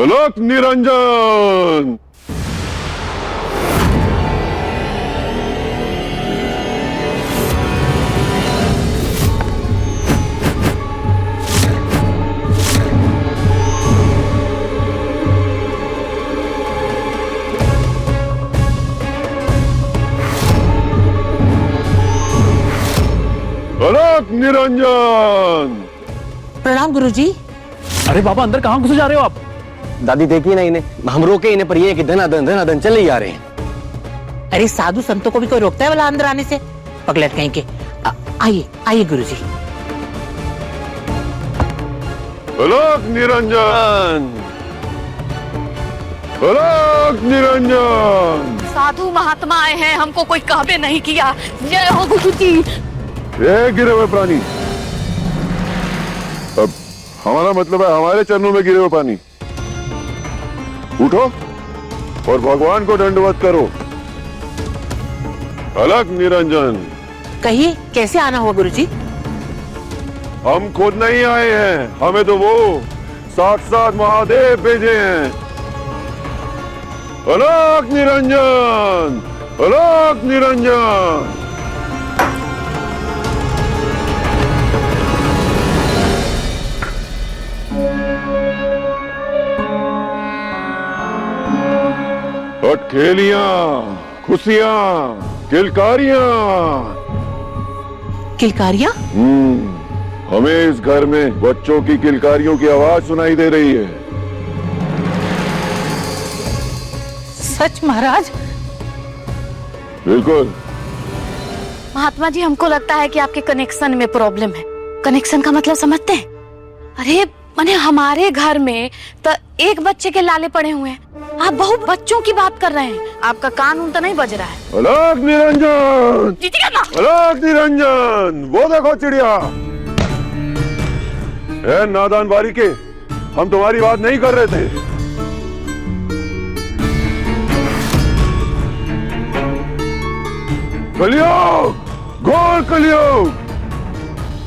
अलग निरंजन। अलग निरंजन। प्रणाम गुरुजी। अरे बाबा अंदर कहाँ घुसे जा रहे हो आप? दादी देखिए ना इन्हें, हम रोके इन्हें पर ये कि धनाधन चले ही आ रहे हैं। अरे साधु संतों को भी कोई रोकता है वाला अंदर आने से? पगलैट कहीं के। आइए आइए गुरुजी। अलग निरंजन। अलग निरंजन। साधु महात्मा आए हैं, हमको कोई कहबे नहीं किया। जय हो गुरुजी। ये गिरे हुए प्राणी, अब हमारा मतलब है हमारे चरणों में गिरे हुए पानी। उठो और भगवान को दंडवत करो। अलग निरंजन। कहिए कैसे आना हुआ गुरुजी? हम खुद नहीं आए हैं, हमें तो वो साक्षात महादेव भेजे हैं। अलग निरंजन। अलग निरंजन। अटखेलियां, खुशियां, किलकारियां। किलकारियां? हमें इस घर में बच्चों की किलकारियों की आवाज सुनाई दे रही है। सच महाराज? बिल्कुल। महात्मा जी, हमको लगता है कि आपके कनेक्शन में प्रॉब्लम है। कनेक्शन का मतलब समझते हैं? अरे माने हमारे घर में तो एक बच्चे के लाले पड़े हुए हैं, आप बहुत बच्चों की बात कर रहे हैं। आपका कान उन तो नहीं बज रहा है। अलग निरंजन। अलग निरंजन। वो देखो चिड़िया। ए नादान बारी के, हम तुम्हारी बात नहीं कर रहे थे। कलियुग, घोर कलियुग।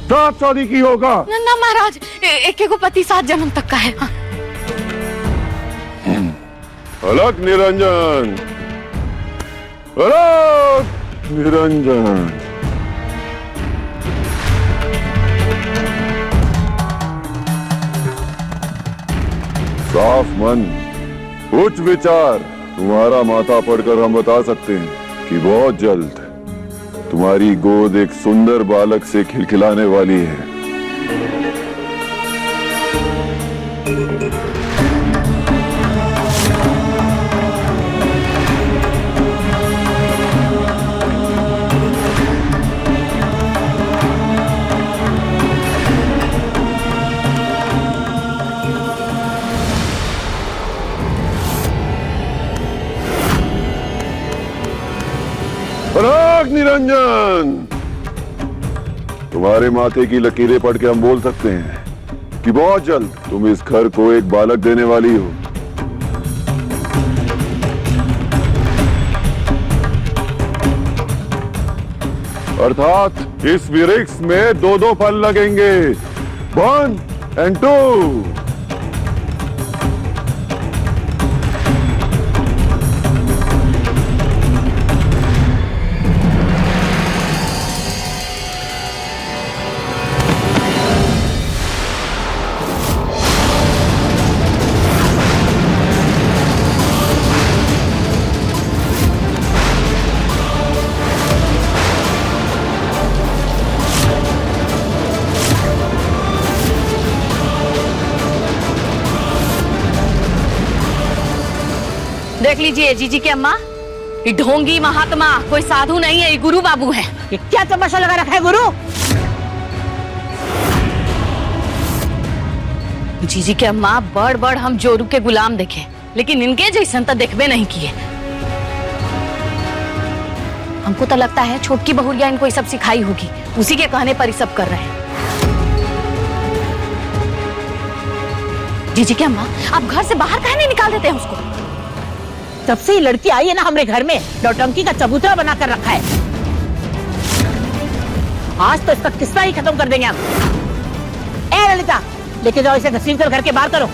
साथ शादी की होगा ना महाराज, एक को पति 7 जन्म तक का है। हाँ। अलग निरंजन। अलग निरंजन। साफ मन, उच्च विचार। तुम्हारा माथा पढ़कर हम बता सकते हैं कि बहुत जल्द तुम्हारी गोद एक सुंदर बालक से खिलखिलाने वाली है। अलग निरंजन। तुम्हारे माथे की लकीरें पढ़ के हम बोल सकते हैं कि बहुत जल्द तुम इस घर को एक बालक देने वाली हो। अर्थात इस वृक्ष में 2-2 फल लगेंगे, 1 and 2। देख लीजिए जीजी की अम्मा, ये ढोंगी महात्मा कोई साधु नहीं है, ये गुरु बाबू है। ये क्या तमाशा लगा रखा है गुरु? जीजी के अम्मा, बड़ बड़ हम जोरू के गुलाम देखे, लेकिन इनके जैसन तो देखबे नहीं किए। हमको तो लगता है छोटकी बहुरिया इनको ये सब सिखाई होगी, उसी के कहने पर ये सब कर रहे हैं। जीजी के अम्मा, आप घर से बाहर काहे नहीं निकाल देते हैं उसको? तब से ये लड़की आई है ना हमरे घर में, नौटंकी का चबूतरा बना कर रखा है। आज तो इसका किस्सा ही खत्म कर देंगे हम। ए ललिता, लेके जाओ इसे घसीट कर घर के बाहर करो।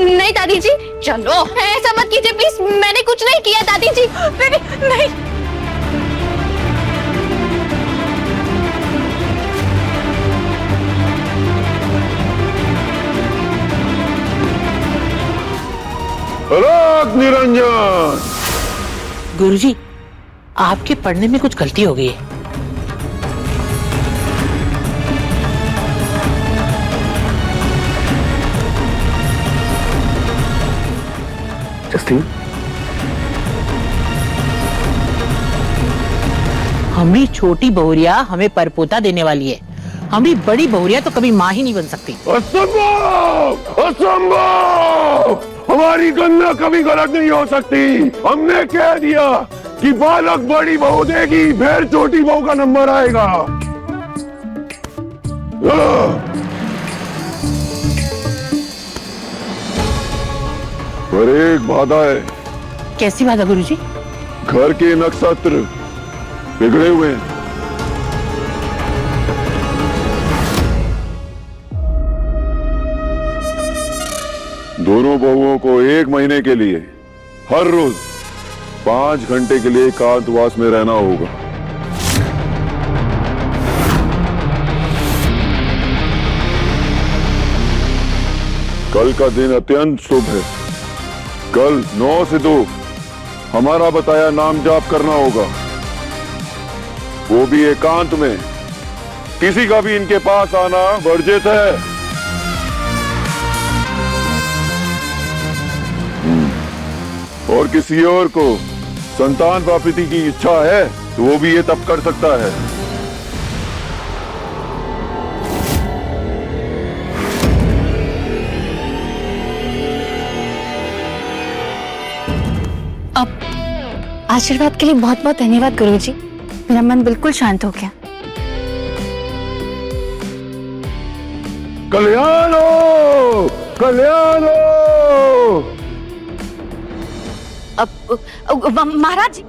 नहीं दादी जी, चलो ऐसा मत कीजिए प्लीज, मैंने कुछ नहीं किया दादी जी। नहीं नहीं। अलग निरंजन, गुरुजी, आपके पढ़ने में कुछ गलती हो गई है। जस्टिन, हमारी छोटी बहुरिया हमें परपोता देने वाली है। हमारी बड़ी बहुरिया तो कभी माँ ही नहीं बन सकती। असंभव, असंभव, हमारी गन्ना कभी गलत नहीं हो सकती। हमने कह दिया कि बालक बड़ी बहू देगी, फिर छोटी बहू का नंबर आएगा। पर एक बाधा है। कैसी बात है गुरुजी? घर के नक्षत्र बिगड़े हुए हैं। दोनों बहुओं को 1 महीने के लिए हर रोज 5 घंटे के लिए एकांतवास में रहना होगा। कल का दिन अत्यंत शुभ है। कल 9 से 2 हमारा बताया नाम जाप करना होगा, वो भी एकांत में। किसी का भी इनके पास आना वर्जित है। और किसी और को संतान प्राप्ति की इच्छा है तो वो भी ये तब कर सकता है। अब आशीर्वाद के लिए बहुत बहुत धन्यवाद गुरुजी, मेरा मन बिल्कुल शांत हो गया। कल्याण हो, कल्याण हो। अब महाराज,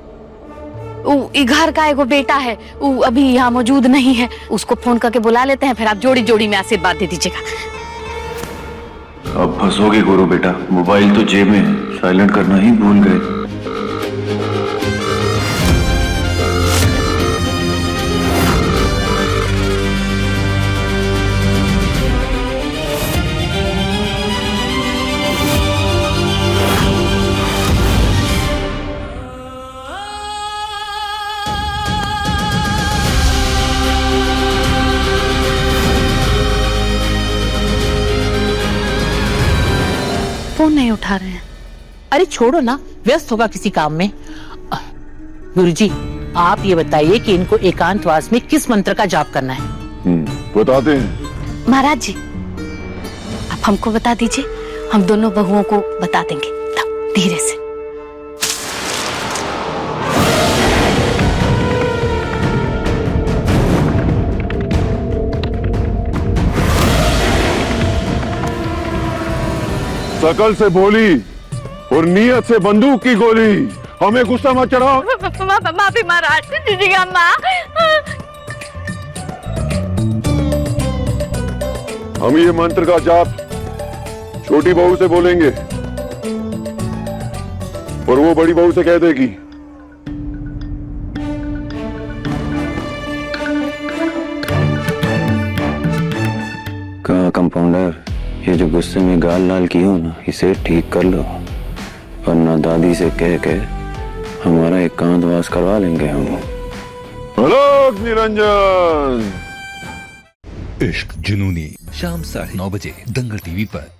घर का एगो बेटा है, अभी यहाँ मौजूद नहीं है, उसको फोन करके बुला लेते हैं, फिर आप जोड़ी जोड़ी में आशीर्वाद दे दीजिएगा। अब फंसोगे गुरु बेटा, मोबाइल तो जेब में, साइलेंट करना ही भूल गए। फोन नहीं उठा रहे हैं। अरे छोड़ो ना, व्यस्त होगा किसी काम में। गुरुजी, आप ये बताइए कि इनको एकांतवास में किस मंत्र का जाप करना है? बताते हैं। महाराज जी, आप हमको बता दीजिए, हम दोनों बहुओं को बता देंगे धीरे से। शकल से बोली और नियत से बंदूक की गोली। हमें गुस्सा मत चढ़ाओ। माफी महाराज, दीजिएगा माँ। हम ये मंत्र का जाप छोटी बहू से बोलेंगे और वो बड़ी बहू से कह देगी। कहा कंपाउंडर, ये जो गुस्से में गाल लाल की हो ना, इसे ठीक कर लो, वरना दादी से कह के हमारा एकांतवास करवा लेंगे हम। अलग निरंजन। इश्क जुनूनी, शाम 9:30 बजे दंगल टीवी पर।